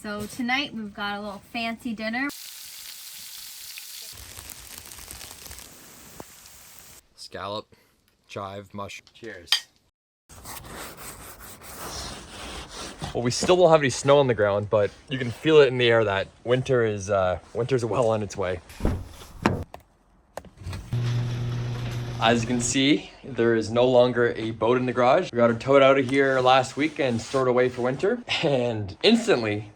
So tonight we've got a little fancy dinner. Scallop, chive, mushroom. Cheers. Well, we still don't have any snow on the ground, but you can feel it in the air that winter's well on its way. As you can see, there is no longer a boat in the garage. We got it towed out of here last week and stored away for winter. And instantly,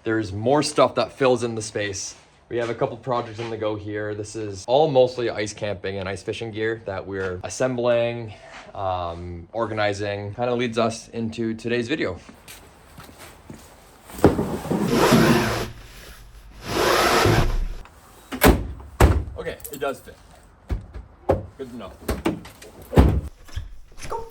there's more stuff that fills in the space. We have a couple projects on the go here. This is all mostly ice camping and ice fishing gear that we're assembling, organizing. Kind of leads us into today's video. Okay, it does fit. Good to know. Let's go.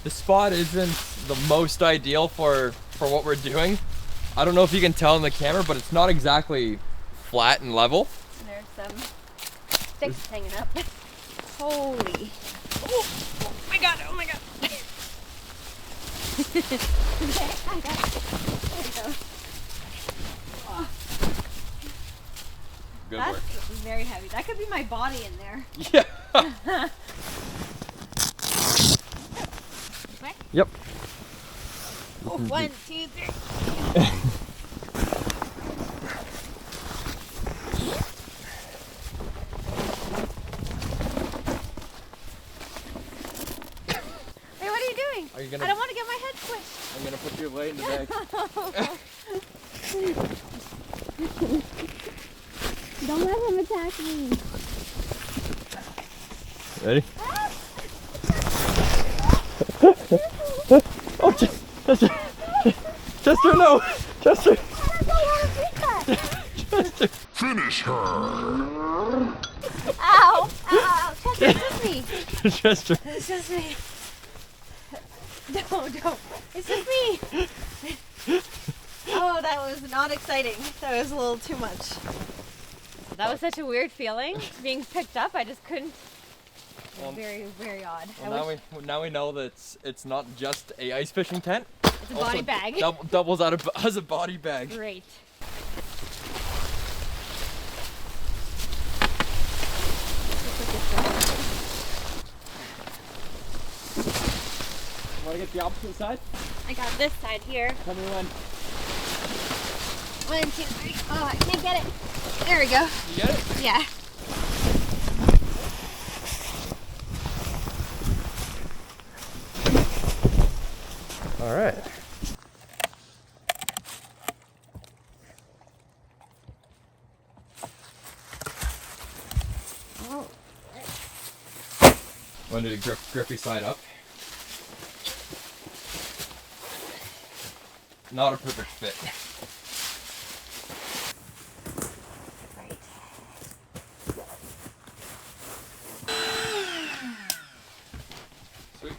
The spot isn't the most ideal for what we're doing. I don't know if you can tell in the camera, but it's not exactly flat and level. And there's some sticks hanging up. Holy. Oh my god, oh my god. Okay, I got it. There we go. Oh. Good That's work. very heavy. That could be my body in there. Yeah. Yep. Oh, 1, 2, 3. Hey, what are you doing? Are you gonna, I don't want to get my head squished. I'm gonna put your leg in the bag. Don't let him attack me. Ready? Oh, Chester, no! Chester! Chester! Finish her! Ow! Ow! Chester, it's just me. Chester! It's just me. Don't. It's just me. Oh, that was not exciting. That was a little too much. That was such a weird feeling, being picked up. I just couldn't. Well, Very, very odd. Well, now we know that it's not just a ice fishing tent. It's a body Also bag. Doubles out as a body bag. Great. Want to get the opposite side? I got this side here. Tell me when. 1, 2, 3. Oh, I can't get it. There we go. You get it? Yeah. All right. Oh. Want to do the grippy side up? Not a perfect fit. Right. Sweet.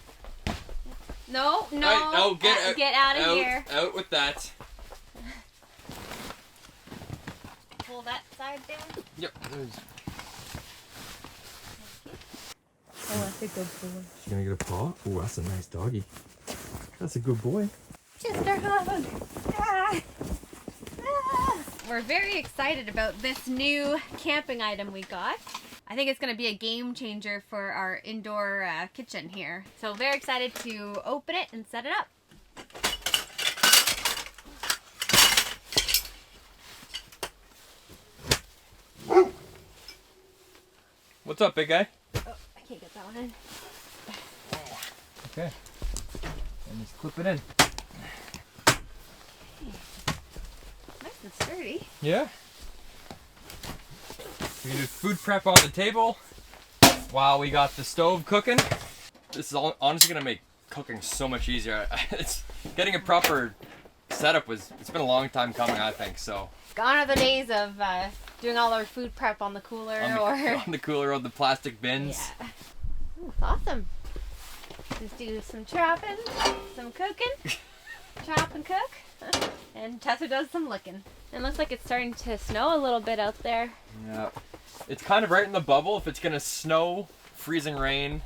No. Right, no, Get out of here. Out with that. Pull that side down. Yep. Oh, that's a good boy. She's gonna get a paw. Oh, that's a nice doggy. That's a good boy. Chester hug. Ah. Ah. We're very excited about this new camping item we got. I think it's going to be a game changer for our indoor kitchen here. So very excited to open it and set it up. What's up, big guy? Oh, I can't get that one in. Okay. And just clip it in. Nice and sturdy. Yeah. We can do food prep on the table while we got the stove cooking. This is honestly gonna make cooking so much easier. It's getting a proper setup it's been a long time coming, I think. So Gone are the days of doing all our food prep on the cooler On the cooler, on the plastic bins. Yeah. Ooh, awesome. Just do some chopping, some cooking, chop and cook, and Tessa does some licking. It looks like it's starting to snow a little bit out there. Yeah. It's kind of right in the bubble if it's gonna snow, freezing rain,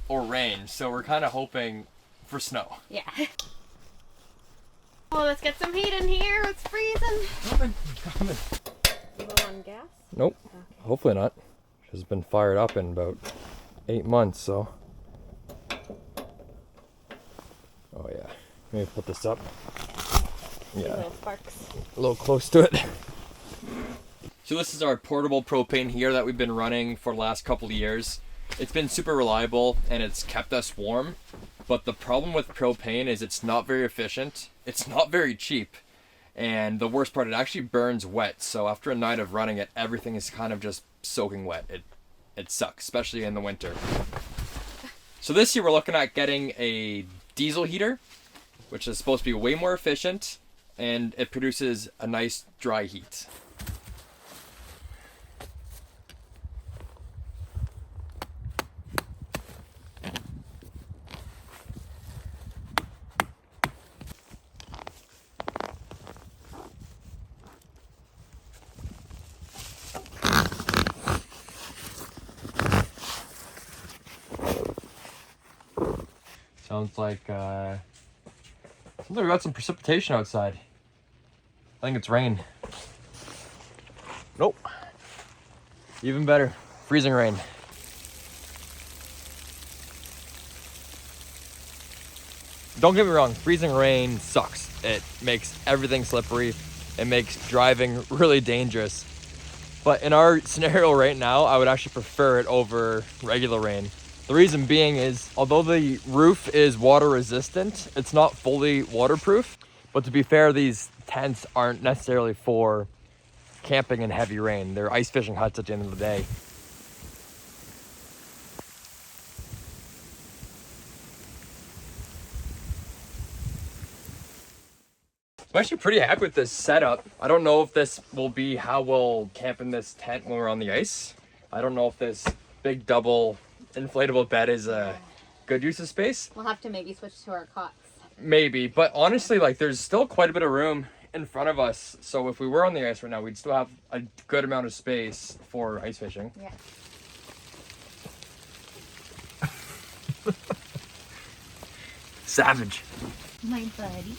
or rain. So we're kind of hoping for snow. Yeah. Well, let's get some heat in here. It's freezing. Coming. Low on gas? Nope. Okay. Hopefully not. It's been fired up in about 8 months, so. Oh yeah. Maybe put this up. Yeah. Little sparks. A little close to it. So this is our portable propane heater that we've been running for the last couple of years. It's been super reliable and it's kept us warm. But the problem with propane is it's not very efficient. It's not very cheap. And the worst part, it actually burns wet. So after a night of running it, everything is kind of just soaking wet. It sucks, especially in the winter. So this year we're looking at getting a diesel heater, which is supposed to be way more efficient, and it produces a nice dry heat. Sounds like we got some precipitation outside. I think it's rain. Nope. Even better. Freezing rain. Don't get me wrong, freezing rain sucks. It makes everything slippery. It makes driving really dangerous. But in our scenario right now, I would actually prefer it over regular rain. The reason being is, although the roof is water resistant, it's not fully waterproof. But to be fair, these tents aren't necessarily for camping in heavy rain. They're ice fishing huts at the end of the day. I'm actually pretty happy with this setup. I don't know if this will be how we'll camp in this tent when we're on the ice. I don't know if this big double inflatable bed is a good use of space. We'll have to maybe switch to our cots. Maybe, but honestly, like, there's still quite a bit of room in front of us. So if we were on the ice right now, we'd still have a good amount of space for ice fishing. Yeah. Savage. My buddy.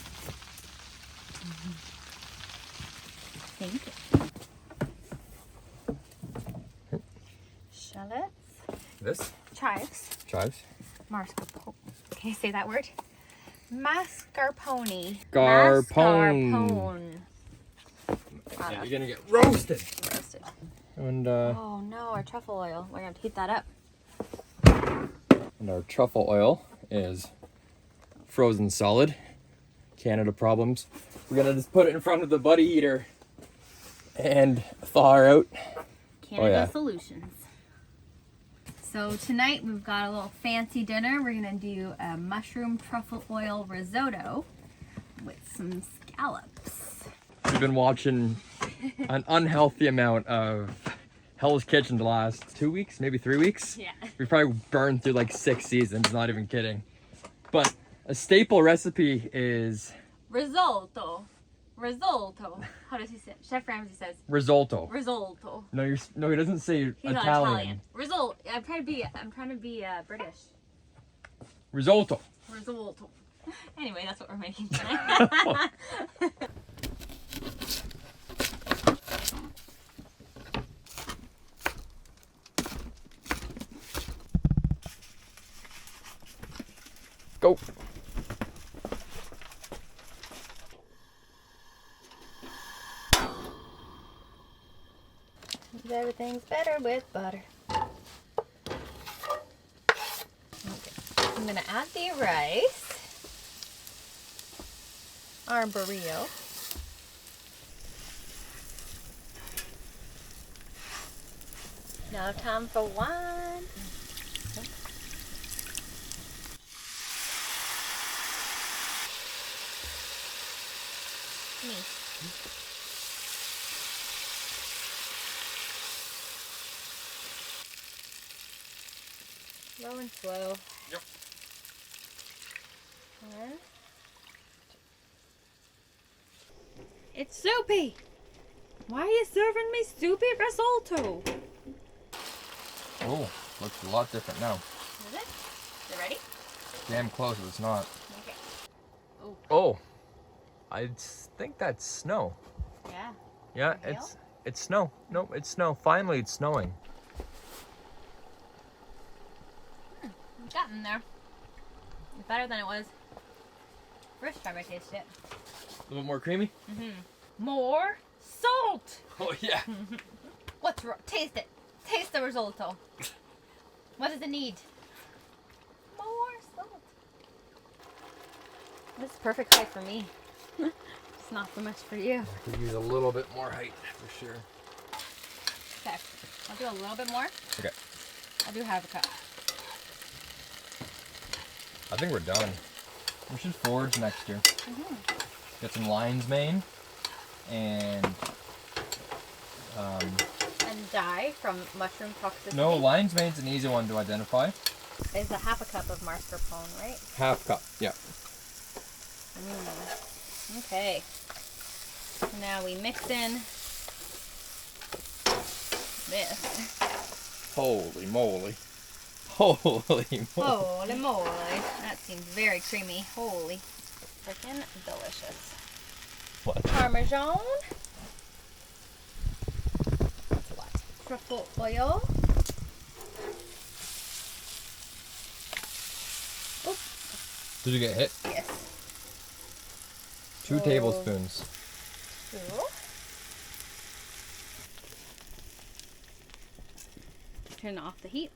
Thank you. Shallots. This? Chives. Chives. Mascarpone. Can you say that word? Mascarpone. Mascarpone. Yeah, you're gonna get roasted. Roasted. And Oh no, our truffle oil. We're gonna have to heat that up. and our truffle oil is frozen solid. Canada problems. We're gonna just put it in front of the buddy heater and thaw her out. Canada Solutions. So tonight we've got a little fancy dinner. We're gonna do a mushroom truffle oil risotto with some scallops. We've been watching an unhealthy amount of Hell's Kitchen the last 2 weeks, maybe 3 weeks. Yeah. We probably burned through like 6 seasons, not even kidding. But a staple recipe is Risotto. Risotto. How does he say it? Chef Ramsay says risotto. risotto. No, he doesn't say He's not Italian. Italian. Risotto. I'm trying to be British. Risotto. Risotto. Anyway, that's what we're making tonight. Go. Everything's better with butter. Okay. I'm gonna add the rice, our burrito. Now time for wine. Me. Slow and slow. Yep. One. It's soupy. Why are you serving me soupy risotto? Oh, looks a lot different now. Is it? Is it ready? Damn close, but it's not. Okay. Oh. Oh, I think that's snow. Yeah. Yeah, Hail? it's snow. Nope, it's snow. Finally, it's snowing. It's gotten there. It's better than it was first time I tasted it. A little bit more creamy. More salt. Oh yeah. What's wrong? Taste it. Taste the risotto. What does it need? More salt. This is perfect height for me. It's not so much for you. I could use a little bit more height for sure. Okay. I'll do a little bit more. Okay. I'll do half a cup. I think we're done. We should forage next year. Get some lion's mane and And die from mushroom toxicity. no, lion's mane's an easy one to identify. It's a half a cup of mascarpone, right? Half cup. Yeah. Okay. Now we mix in this. Holy moly. Holy moly. Holy moly. That seems very creamy. Holy freaking delicious. What? Parmesan. That's a lot. Truffle oil. Oh, Did you get hit? yes. 2 tablespoons. 2. Turn off the heat.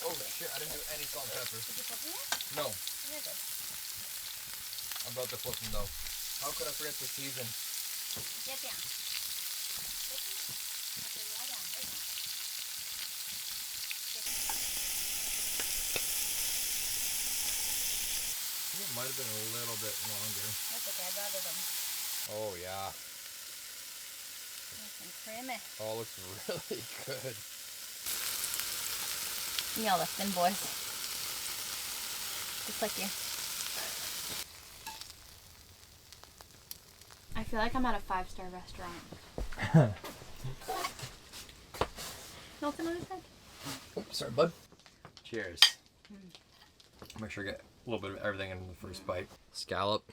Oh shit, I didn't do any salt and pepper. Did you put them in? No. Very good. I'm about to flip them though. How could I forget the season? Get down. Okay, lie down right now. I think it might have been a little bit longer. That's okay, I'd rather them Oh yeah. nice and creamy. Oh, it looks really good. You all listen, boys. Just like you. I feel like I'm at a 5-star restaurant. Nothing on his head? Oops, sorry, bud. Cheers. Make sure I get a little bit of everything in the first bite. Scallop,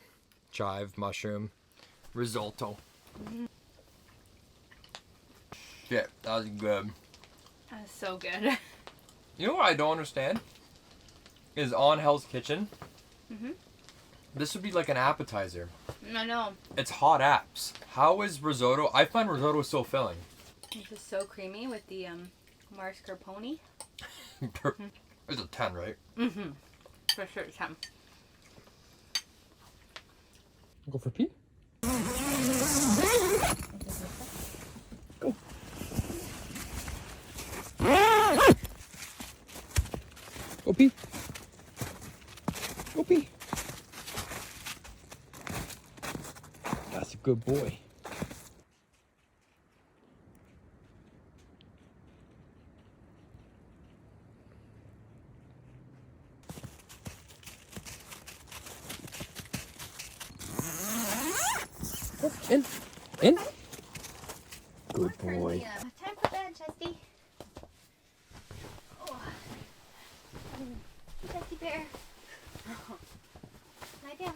chive, mushroom, risotto. Yeah, that was good. That is so good. You know what I don't understand? Is on Hell's Kitchen. This would be like an appetizer. I know. It's hot apps. How is risotto? I find risotto so filling. This is so creamy with the mascarpone. It's a 10, right? For sure, it's 10. Go for pee. Go. Go pee. Go pee. That's a good boy. In. In. Good boy. Time for bed, Chesty. Oh. Chesty bear. Lie down.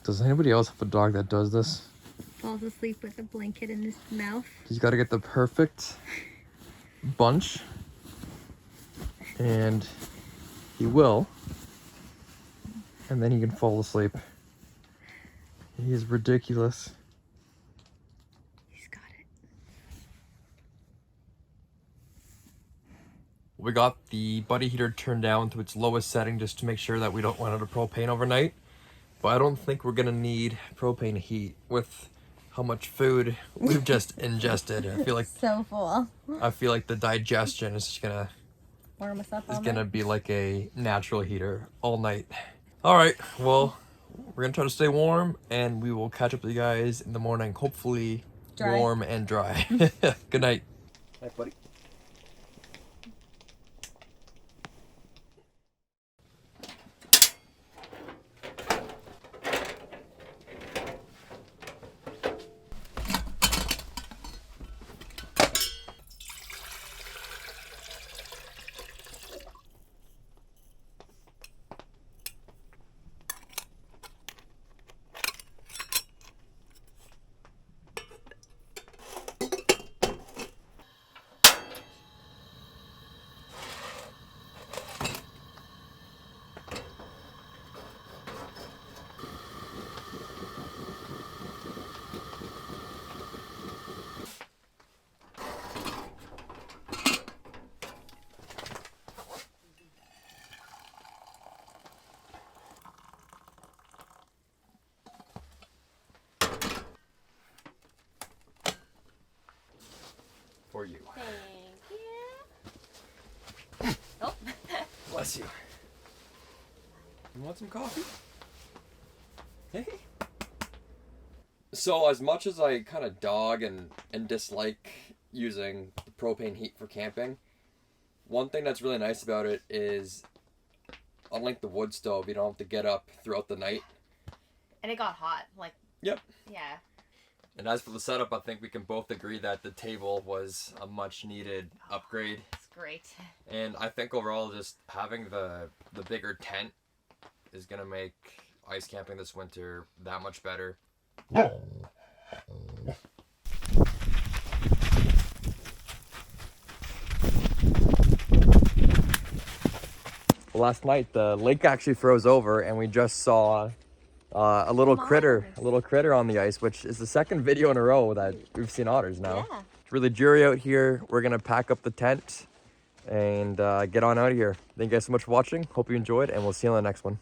Does anybody else have a dog that does this? Falls asleep with a blanket in his mouth. He's got to get the perfect bunch, and he will, and then he can fall asleep. He is ridiculous. He's got it. We got the buddy heater turned down to its lowest setting just to make sure that we don't run out of propane overnight. But I don't think we're gonna need propane heat with how much food we've just ingested. I feel like So full. the digestion is just gonna warm us up all It's gonna night. be like a natural heater all night. All right, well, we're gonna try to stay warm, and we will catch up with you guys in the morning, hopefully Dry. warm and dry. Good night. Night, buddy. For you. Thank you. Oh. Bless you. You want some coffee? Hey. So as much as I kind of dog and dislike using the propane heat for camping, one thing that's really nice about it is, unlike the wood stove, you don't have to get up throughout the night. And it got hot, like. Yep. Yeah. And as for the setup, I think we can both agree that the table was a much needed upgrade. It's great. And I think overall just having the bigger tent is going to make ice camping this winter that much better. Last night the lake actually froze over and we just saw a little critter on the ice, which is the second video in a row that we've seen otters now. Yeah. It's really dreary out here. We're gonna pack up the tent and get on out of here. Thank you guys so much for watching. Hope you enjoyed, and we'll see you on the next one.